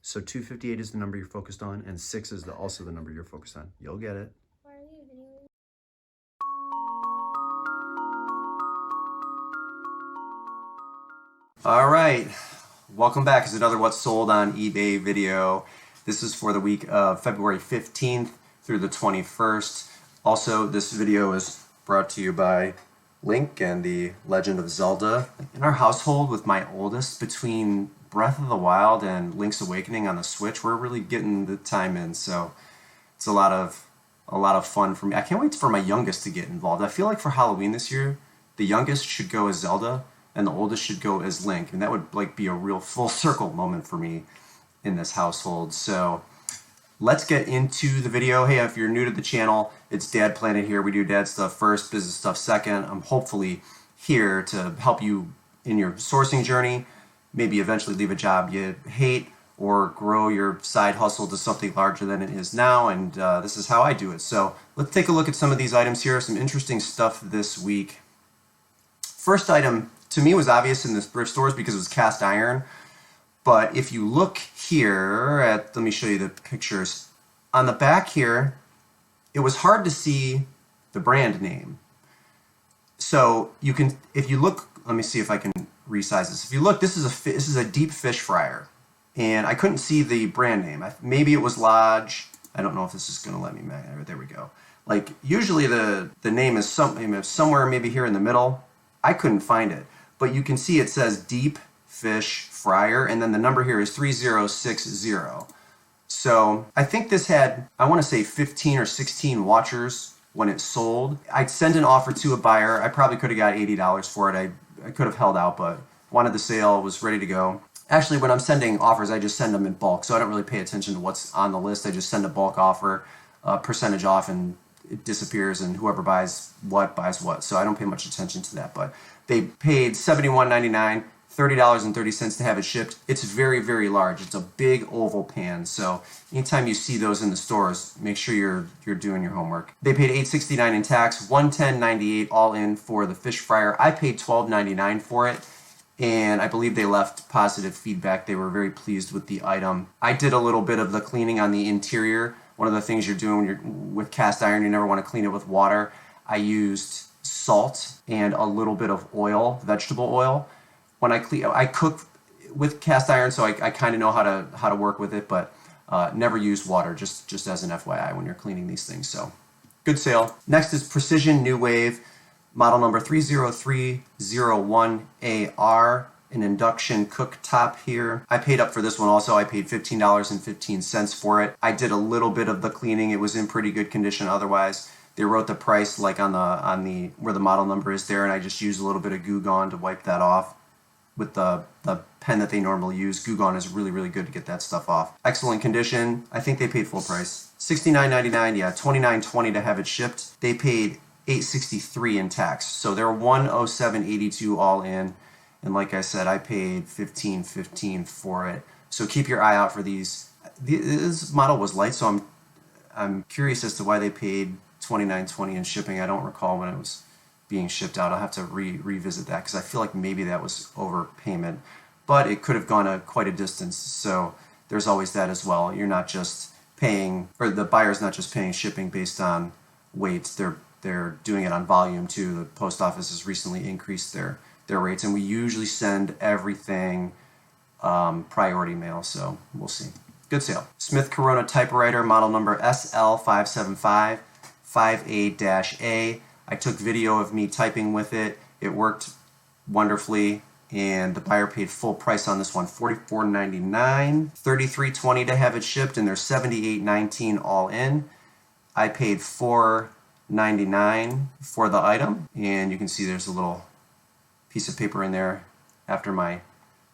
So 258 is the number you're focused on, and 6 is also the number you're focused on. You'll get it. All right, welcome back. It's another What's Sold on eBay video. This is for the week of February 15th through the 21st. Also, this video is brought to you by Link and the Legend of Zelda. In our household with my oldest, between Breath of the Wild and Link's Awakening on the Switch, we're really getting the time in, so it's a lot of fun for me. I can't wait for my youngest to get involved. I feel like for Halloween this year, the youngest should go as Zelda and the oldest should go as Link, and that would like be a real full circle moment for me in this household. So let's get into the video. Hey, if you're new to the channel, it's Dad Planet here. We do dad stuff first, business stuff second. I'm hopefully here to help you in your sourcing journey, maybe eventually leave a job you hate or grow your side hustle to something larger than it is now, and this is how I do it. So let's take a look at some of these items here, some interesting stuff this week. First item to me was obvious in the thrift stores because it was cast iron. But if you look here at, let me show you the pictures. On the back here, it was hard to see the brand name. So you can, if you look, let me see if I can resize this. If you look, this is a deep fish fryer. And I couldn't see the brand name. Maybe it was Lodge. I don't know if this is going to let me, there we go. Like usually the name is somewhere maybe here in the middle. I couldn't find it. But you can see it says Deep Fish Fryer, and then the number here is 3060. So I think this had, I want to say 15 or 16 watchers when it sold. I'd send an offer to a buyer. I probably could have got $80 for it. I could have held out, but wanted the sale, was ready to go. Actually, when I'm sending offers, I just send them in bulk, so I don't really pay attention to what's on the list. I just send a bulk offer, percentage off, and it disappears, and whoever buys what. So I don't pay much attention to that, but they paid $71.99, $30.30 to have it shipped. It's very, very large. It's a big oval pan. So anytime you see those in the stores, make sure you're doing your homework. They paid $8.69 in tax, $110.98 all in for the fish fryer. I paid $12.99 for it, and I believe they left positive feedback. They were very pleased with the item. I did a little bit of the cleaning on the interior. One of the things you're doing when you're with cast iron, you never want to clean it with water. I used salt and a little bit of oil, vegetable oil. When I cook with cast iron, so I kind of know how to work with it, but never use water, just as an FYI when you're cleaning these things. So good sale. Next is Precision New Wave, model number 30301AR, an induction cooktop here. I paid up for this one also. I paid $15.15 for it. I did a little bit of the cleaning. It was in pretty good condition otherwise. They wrote the price like on the where the model number is there, and I just used a little bit of Goo Gone to wipe that off with the pen that they normally use. Goo Gone is really, really good to get that stuff off. Excellent condition. I think they paid full price. $69.99, yeah, $29.20 to have it shipped. They paid $8.63 in tax, so they're $107.82 all in. And like I said, I paid $15.15 for it. So keep your eye out for these. This model was light, so I'm curious as to why they paid $29.20 in shipping. I don't recall when it was being shipped out. I'll have to revisit that because I feel like maybe that was overpayment, but it could have gone quite a distance. So there's always that as well. You're not just paying, or the buyer's not just paying shipping based on weight. They're doing it on volume too. The post office has recently increased their rates, and we usually send everything priority mail. So we'll see. Good sale. Smith Corona typewriter, model number SL575. 5A-A. I took video of me typing with it. It worked wonderfully, and the buyer paid full price on this one, $44.99, $33.20 to have it shipped, and they're $78.19 all in. I paid $4.99 for the item, and you can see there's a little piece of paper in there after my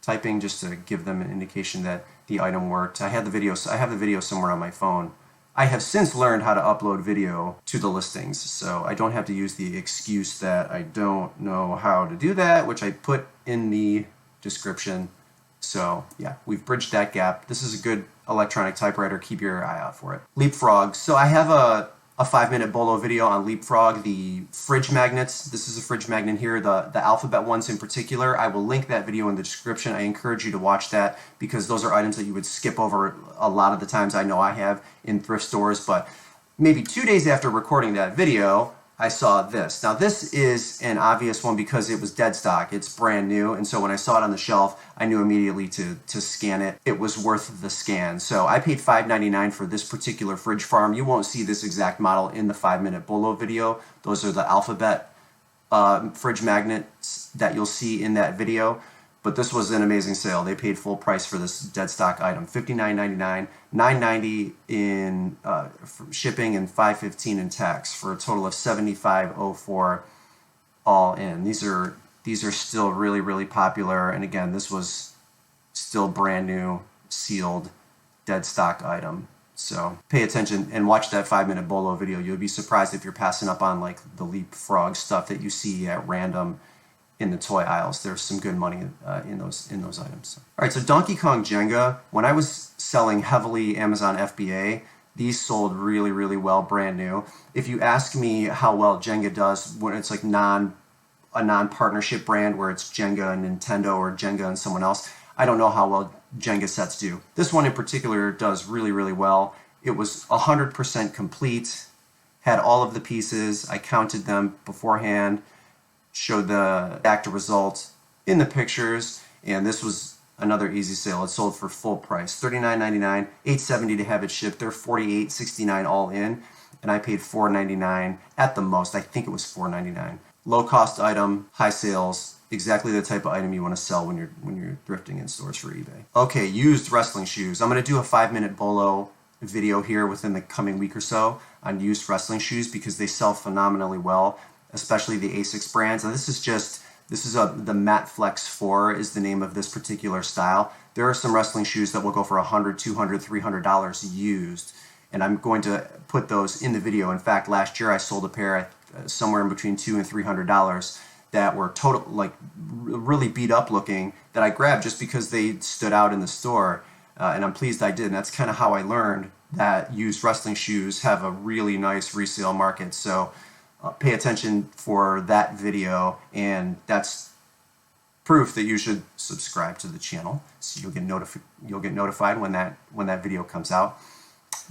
typing just to give them an indication that the item worked. I have the video somewhere on my phone. I have since learned how to upload video to the listings, so I don't have to use the excuse that I don't know how to do that, which I put in the description. So yeah, we've bridged that gap. This is a good electronic typewriter. Keep your eye out for it. Leapfrog. So I have a 5-minute BOLO video on Leapfrog, the fridge magnets. This is a fridge magnet here, the alphabet ones in particular. I will link that video in the description. I encourage you to watch that because those are items that you would skip over a lot of the times. I know I have in thrift stores, but maybe 2 days after recording that video, I saw this. Now this is an obvious one because it was dead stock. It's brand new, and so when I saw it on the shelf, I knew immediately to scan it. It was worth the scan. So I paid $5.99 for this particular fridge farm. You won't see this exact model in the 5-minute BOLO video. Those are the alphabet fridge magnets that you'll see in that video. But this was an amazing sale. They paid full price for this dead stock item. $59.99, $9.90 in shipping, and $5.15 in tax for a total of $75.04 all in. These are still really, really popular. And again, this was still brand new, sealed, dead stock item. So pay attention and watch that 5-minute BOLO video. You'll be surprised if you're passing up on like the Leapfrog stuff that you see at random in the toy aisles. There's some good money in those items. All right, so Donkey Kong Jenga, when I was selling heavily Amazon FBA, these sold really, really well, brand new. If you ask me how well Jenga does when it's like a non-partnership brand where it's Jenga and Nintendo or Jenga and someone else, I don't know how well Jenga sets do. This one in particular does really, really well. It was 100% complete, had all of the pieces. I counted them beforehand, showed the exact result in the pictures, and this was another easy sale. It sold for full price, $39.99, $8.70 to have it shipped. They're $48.69 all in, and I paid $4.99 at the most. I think it was $4.99. Low cost item, high sales, exactly the type of item you want to sell when you're thrifting in stores for eBay. Okay, used wrestling shoes. I'm going to do a 5-minute BOLO video here within the coming week or so on used wrestling shoes because they sell phenomenally well, especially the ASICS brands. And the Matte Flex 4 is the name of this particular style. There are some wrestling shoes that will go for $100, $200, $300 used, and I'm going to put those in the video. In fact, last year I sold a pair somewhere in between $200 and $300 that were really beat up looking that I grabbed just because they stood out in the store, and I'm pleased I did. And that's kind of how I learned that used wrestling shoes have a really nice resale market. So pay attention for that video, and that's proof that you should subscribe to the channel so you'll get notified when that video comes out.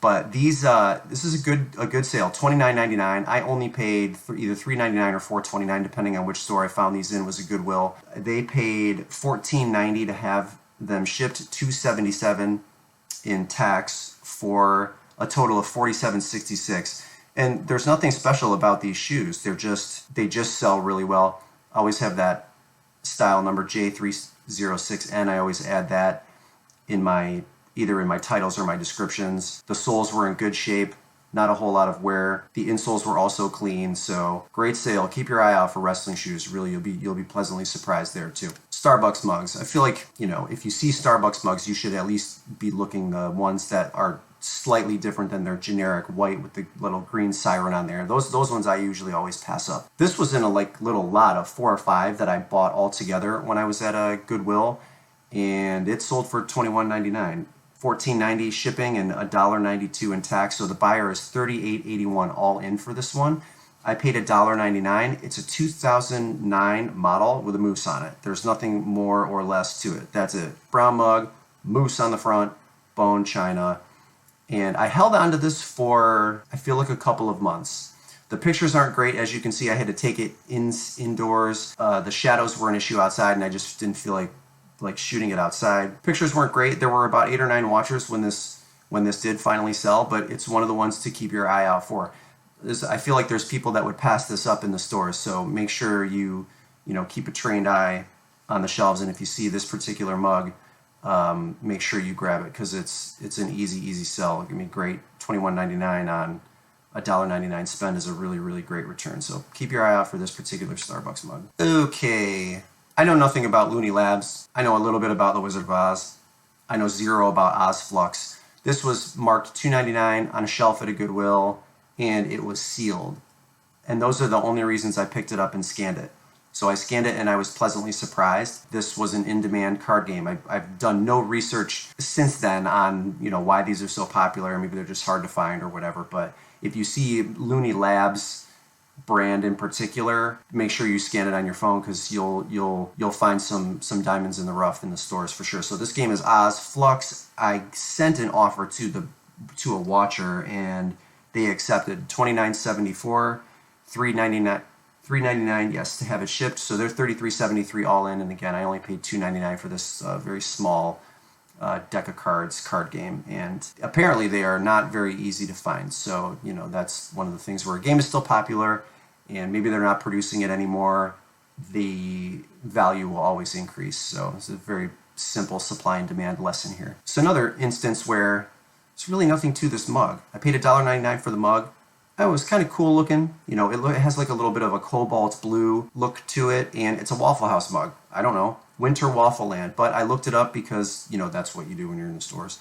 But this is a good sale, $29.99. I only paid either $3.99 or $4.29 depending on which store I found these in. Was a Goodwill. They paid $14.90 to have them shipped, $2.77 in tax for a total of $47.66. And there's nothing special about these shoes. They just sell really well. I always have that style number J306N. I always add that either in my titles or my descriptions. The soles were in good shape, not a whole lot of wear. The insoles were also clean, so great sale. Keep your eye out for wrestling shoes. Really, you'll be pleasantly surprised there too. Starbucks mugs. I feel like, if you see Starbucks mugs, you should at least be looking the ones that are slightly different than their generic white with the little green siren on there. Those ones I usually always pass up. This was in a little lot of 4 or 5 that I bought all together when I was at a Goodwill, and it sold for $21.99. $14.90 shipping and $1.92 in tax. So the buyer is $38.81 all in for this one. I paid $1.99. It's a 2009 model with a moose on it. There's nothing more or less to it. That's it. Brown mug, moose on the front, bone china. And I held on to this for, I feel like, a couple of months. The pictures aren't great. As you can see, I had to take it indoors. The shadows were an issue outside, and I just didn't feel like shooting it outside. Pictures weren't great. There were about 8 or 9 watchers when this did finally sell, but it's one of the ones to keep your eye out for. I feel like there's people that would pass this up in the stores, so make sure you keep a trained eye on the shelves, and if you see this particular mug, make sure you grab it because it's an easy sell. I mean, great, $21.99 on $1.99 spend is a really, really great return. So keep your eye out for this particular Starbucks mug. Okay. I know nothing about Looney Labs. I know a little bit about the Wizard of Oz. I know zero about Oz Flux. This was marked $2.99 on a shelf at a Goodwill, and it was sealed. And those are the only reasons I picked it up and scanned it. So I scanned it and I was pleasantly surprised. This was an in-demand card game. I've done no research since then on, you know, why these are so popular. Maybe they're just hard to find or whatever. But if you see Looney Labs brand in particular, make sure you scan it on your phone, because you'll find some diamonds in the rough in the stores for sure. So this game is Oz Flux. I sent an offer to a watcher and they accepted $29.74, $3.99, yes, to have it shipped. So they're $33.73 all in. And again, I only paid $2.99 for this very small deck of cards card game. And apparently they are not very easy to find. So, you know, that's one of the things where a game is still popular and maybe they're not producing it anymore, the value will always increase. So it's a very simple supply and demand lesson here. So another instance where it's really nothing to this mug. I paid $1.99 for the mug. It was kind of cool looking. You know, it has like a little bit of a cobalt blue look to it, and it's a Waffle House mug. I don't know, Winter Waffle Land, but I looked it up because, you know, that's what you do when you're in the stores.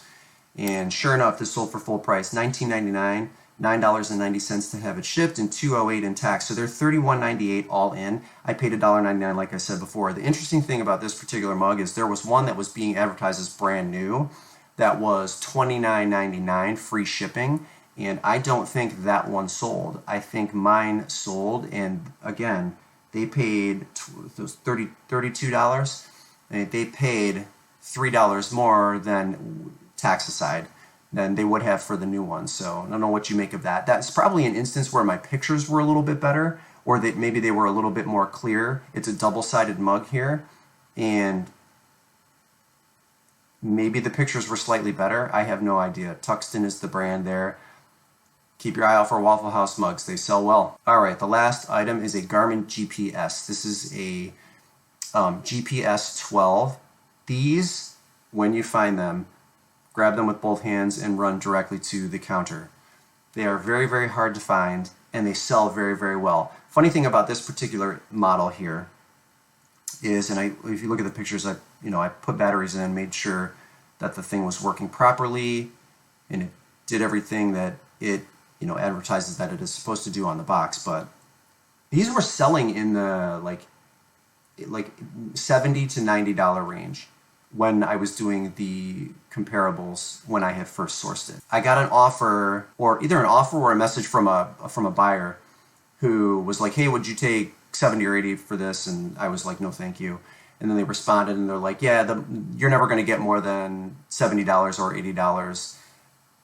And sure enough, this sold for full price, $19.99, $9.90 to have it shipped, and $2.08 in tax. So they're $31.98 all in. I paid $1.99, like I said before. The interesting thing about this particular mug is there was one that was being advertised as brand new that was $29.99 free shipping. And I don't think that one sold. I think mine sold, and again, they paid $32, and they paid $3 more than tax aside than they would have for the new one. So I don't know what you make of that. That's probably an instance where my pictures were a little bit better, or that maybe they were a little bit more clear. It's a double-sided mug here, and maybe the pictures were slightly better. I have no idea. Tuxton is the brand there. Keep your eye out for Waffle House mugs. They sell well. All right, the last item is a Garmin GPS. This is a GPS 12. These, when you find them, grab them with both hands and run directly to the counter. They are very, very hard to find, and they sell very, very well. Funny thing about this particular model here is, and if you look at the pictures, I put batteries in, made sure that the thing was working properly, and it did everything that it advertises that it is supposed to do on the box. But these were selling in the like $70 to $90 range when I was doing the comparables when I had first sourced it. I got an offer, or either an offer or a message from a buyer who was like, "Hey, would you take 70 or 80 for this?" And I was like, "No, thank you." And then they responded and they're like, "Yeah, you're never going to get more than $70 or $80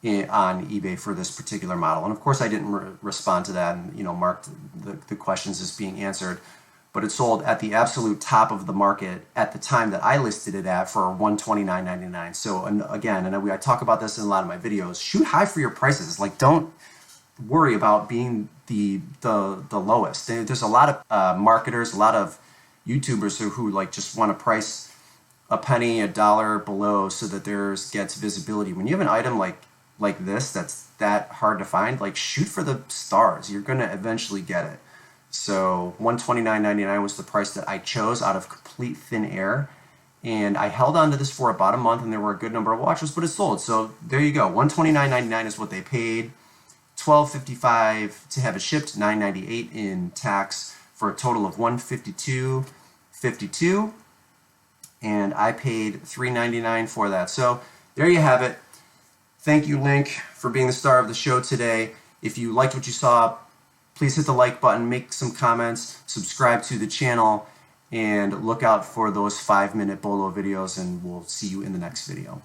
on eBay for this particular model." And of course I didn't respond to that and marked the questions as being answered, but it sold at the absolute top of the market at the time that I listed it at for $129.99. So again, and I talk about this in a lot of my videos, shoot high for your prices. Like, don't worry about being the lowest. There's a lot of marketers, a lot of YouTubers who like just want to price a penny, a dollar below so that theirs gets visibility. When you have an item like this that's that hard to find, like, shoot for the stars. You're gonna eventually get it. So $129.99 was the price that I chose out of complete thin air, and I held on to this for about a month, and there were a good number of watchers, but it sold. So there you go. $129.99 is what they paid. $12.55 to have it shipped, $9.98 in tax, for a total of $152.52, and I paid $3.99 for that. So there you have it. Thank you, Link, for being the star of the show today. If you liked what you saw, please hit the like button, make some comments, subscribe to the channel, and look out for those 5-minute BOLO videos, and we'll see you in the next video.